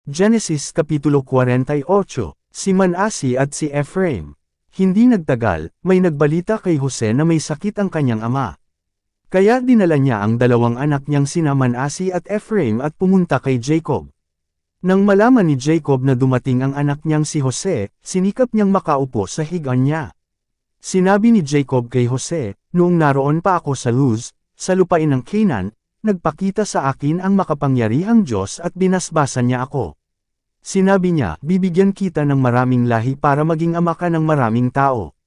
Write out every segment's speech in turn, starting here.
Genesis Kapitulo 48, si Manasi at si Ephraim. Hindi nagtagal, may nagbalita kay Jose na may sakit ang kanyang ama. Kaya dinala niya ang dalawang anak niyang sina Manasi at Ephraim at pumunta kay Jacob. Nang malaman ni Jacob na dumating ang anak niyang si Jose, sinikap niyang makaupo sa higaan niya. Sinabi ni Jacob kay Jose, "Noong naroon pa ako sa Luz, sa lupain ng Canaan, nagpakita sa akin ang makapangyarihang Diyos at binasbasan niya ako. Sinabi niya, bibigyan kita ng maraming lahi para maging ama ka ng maraming tao.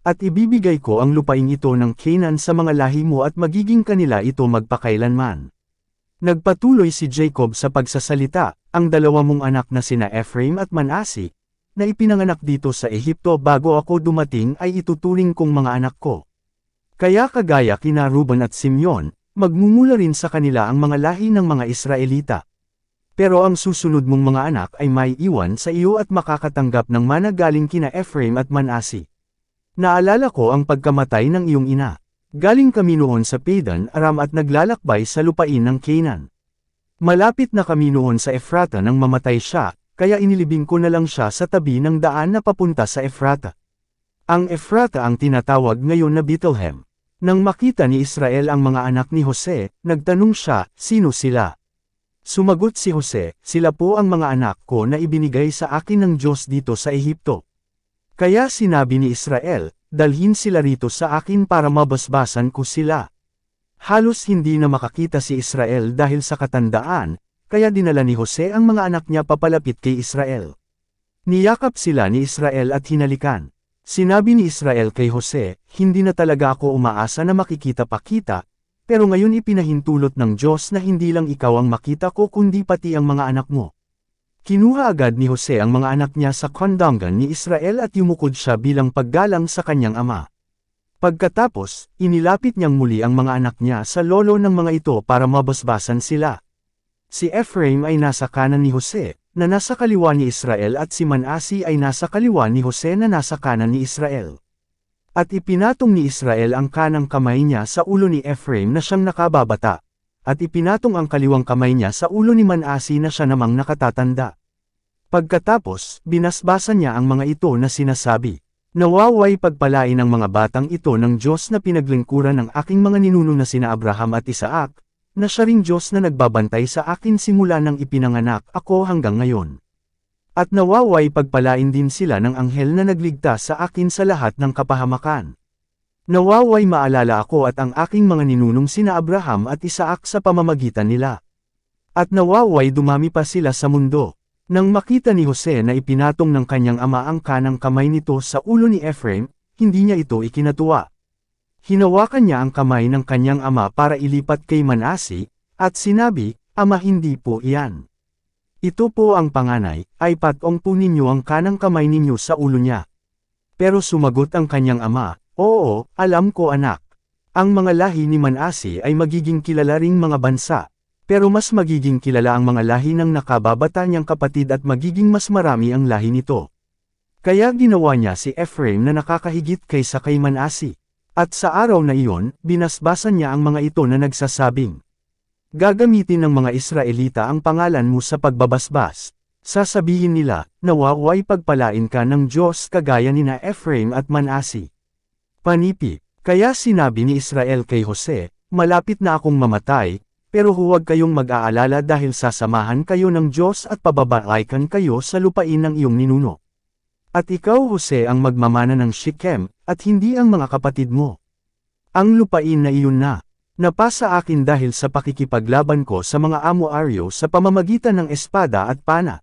At ibibigay ko ang lupain ito ng Canaan sa mga lahi mo at magiging kanila ito magpakailanman." Nagpatuloy si Jacob sa pagsasalita, "Ang dalawa mong anak na sina Ephraim at Manasi, na ipinanganak dito sa Ehipto bago ako dumating ay ituturing kong mga anak ko. Kaya kagaya kina Ruben at Simeon, magmumula rin sa kanila ang mga lahi ng mga Israelita. Pero ang susunod mong mga anak ay may iwan sa iyo at makakatanggap ng mana galing kina Ephraim at Manasi. Naalala ko ang pagkamatay ng iyong ina. Galing kami noon sa Padan Aram at naglalakbay sa lupain ng Canaan. Malapit na kami noon sa Ephrata nang mamatay siya, kaya inilibing ko na lang siya sa tabi ng daan na papunta sa Ephrata. Ang Ephrata ang tinatawag ngayon na Bethlehem. Nang makita ni Israel ang mga anak ni Jose, nagtanong siya, sino sila? Sumagot si Jose, sila po ang mga anak ko na ibinigay sa akin ng Diyos dito sa Ehipto. Kaya sinabi ni Israel, dalhin sila rito sa akin para mabasbasan ko sila. Halos hindi na makakita si Israel dahil sa katandaan, kaya dinala ni Jose ang mga anak niya papalapit kay Israel. Niyakap sila ni Israel at hinalikan. Sinabi ni Israel kay Jose, hindi na talaga ako umaasa na makikita pa kita, pero ngayon ipinahintulot ng Diyos na hindi lang ikaw ang makita ko kundi pati ang mga anak mo. Kinuha agad ni Jose ang mga anak niya sa kondangan ni Israel at yumukod siya bilang paggalang sa kanyang ama. Pagkatapos, inilapit niyang muli ang mga anak niya sa lolo ng mga ito para mabasbasan sila. Si Ephraim ay nasa kanan ni Jose, na nasa kaliwa ni Israel at si Manasi ay nasa kaliwa ni Jose na nasa kanan ni Israel. At ipinatong ni Israel ang kanang kamay niya sa ulo ni Ephraim na siyang nakababata, at ipinatong ang kaliwang kamay niya sa ulo ni Manasi na siya namang nakatatanda. Pagkatapos, binasbasan niya ang mga ito na sinasabi, "Nawaway pagpalain ang mga batang ito ng Diyos na pinaglingkuran ng aking mga ninuno na sina Abraham at Isaac, na siya ring Diyos na nagbabantay sa akin simula nang ipinanganak ako hanggang ngayon. At nawaway pagpalain din sila ng anghel na nagligtas sa akin sa lahat ng kapahamakan. Nawaway maalala ako at ang aking mga ninunong sina Abraham at Isaac sa pamamagitan nila. At nawaway dumami pa sila sa mundo." Nang makita ni Jose na ipinatong ng kanyang ama ang kanang kamay nito sa ulo ni Ephraim, hindi niya ito ikinatuwa. Hinawakan niya ang kamay ng kanyang ama para ilipat kay Manasi, at sinabi, "Ama, hindi po iyan. Ito po ang panganay, ay patong po ninyo ang kanang kamay ninyo sa ulo niya." Pero sumagot ang kanyang ama, "Oo, alam ko anak. Ang mga lahi ni Manasi ay magiging kilala ring mga bansa, pero mas magiging kilala ang mga lahi ng nakababata niyang kapatid at magiging mas marami ang lahi nito." Kaya ginawa niya si Ephraim na nakakahigit kaysa kay Manasi. At sa araw na iyon, binasbasan niya ang mga ito na nagsasabing, "Gagamitin ng mga Israelita ang pangalan mo sa pagbabasbas. Sasabihin nila, nawaway pagpalain ka ng Diyos kagaya ni na Ephraim at Manasi." Panipi, kaya sinabi ni Israel kay Jose, "Malapit na akong mamatay, pero huwag kayong mag-aalala dahil sasamahan kayo ng Diyos at pababalaikan kayo sa lupain ng iyong ninuno. At ikaw Jose ang magmamana ng Shechem, at hindi ang mga kapatid mo. Ang lupain na iyon na napasa akin dahil sa pakikipaglaban ko sa mga Amoaryo sa pamamagitan ng espada at pana.